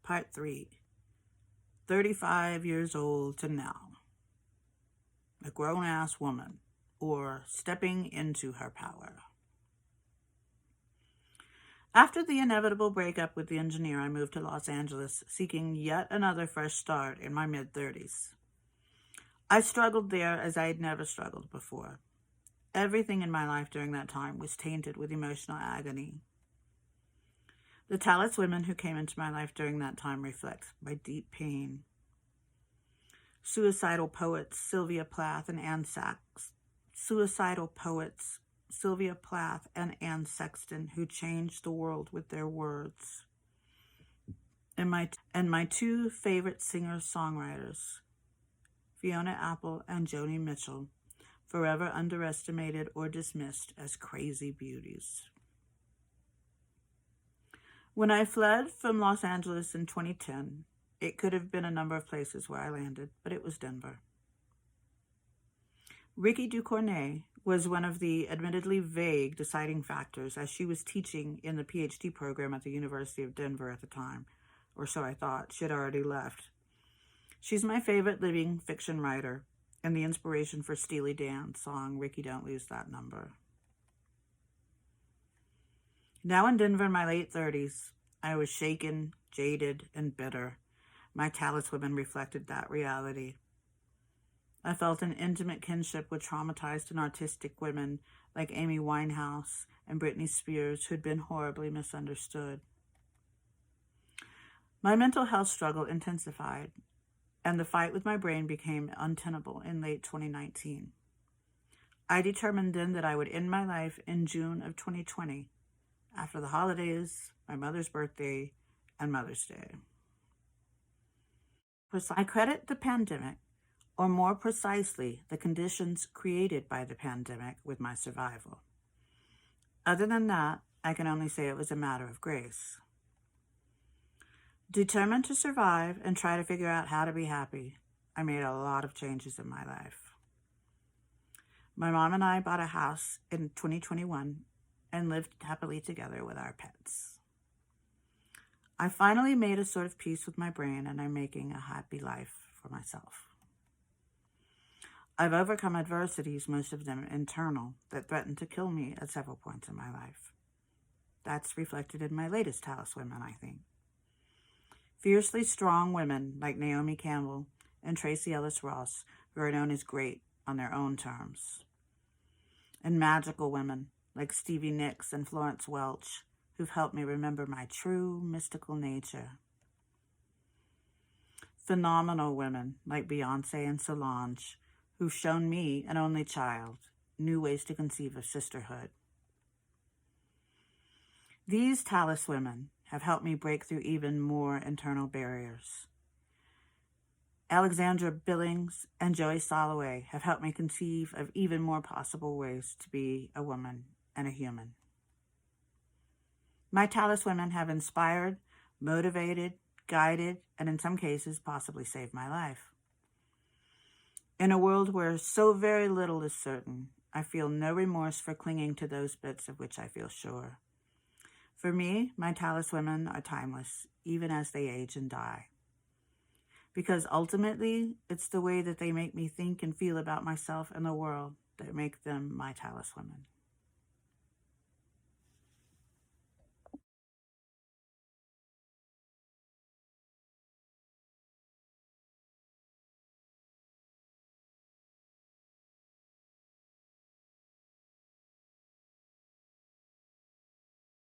Part 3. 35 years old to now. A grown-ass woman, or stepping into her power. After the inevitable breakup with the engineer, I moved to Los Angeles, seeking yet another fresh start in my mid-30s. I struggled there as I had never struggled before. Everything in my life during that time was tainted with emotional agony. The Taliswomen who came into my life during that time reflect my deep pain. Suicidal poets Sylvia Plath and Anne Sexton, who changed the world with their words. And my two favorite singer-songwriters, Fiona Apple and Joni Mitchell, forever underestimated or dismissed as crazy beauties. When I fled from Los Angeles in 2010, it could have been a number of places where I landed, but it was Denver. Ricky Ducournay was one of the admittedly vague deciding factors, as she was teaching in the PhD program at the University of Denver at the time, or so I thought. She had already left. She's my favorite living fiction writer and the inspiration for Steely Dan's song, Ricky Don't Lose That Number. Now in Denver in my late 30s, I was shaken, jaded, and bitter. My Taliswomen reflected that reality. I felt an intimate kinship with traumatized and artistic women like Amy Winehouse and Britney Spears, who'd been horribly misunderstood. My mental health struggle intensified, and the fight with my brain became untenable in late 2019. I determined then that I would end my life in June of 2020, after the holidays, my mother's birthday, and Mother's Day. I credit the pandemic, or more precisely, the conditions created by the pandemic, with my survival. Other than that, I can only say it was a matter of grace. Determined to survive and try to figure out how to be happy, I made a lot of changes in my life. My mom and I bought a house in 2021 and lived happily together with our pets. I finally made a sort of peace with my brain, and I'm making a happy life for myself. I've overcome adversities, most of them internal, that threatened to kill me at several points in my life. That's reflected in my latest Taliswomen, I think. Fiercely strong women like Naomi Campbell and Tracy Ellis Ross, who are known as great on their own terms. And magical women like Stevie Nicks and Florence Welch, who've helped me remember my true mystical nature. Phenomenal women like Beyonce and Solange, who've shown me, an only child, new ways to conceive of sisterhood. These Taliswomen have helped me break through even more internal barriers. Alexandra Billings and Joey Soloway have helped me conceive of even more possible ways to be a woman and a human. My Taliswomen have inspired, motivated, guided, and in some cases possibly saved my life. In a world where so very little is certain, I feel no remorse for clinging to those bits of which I feel sure. For me, my Taliswomen are timeless, even as they age and die. Because ultimately, it's the way that they make me think and feel about myself and the world that make them my Taliswomen.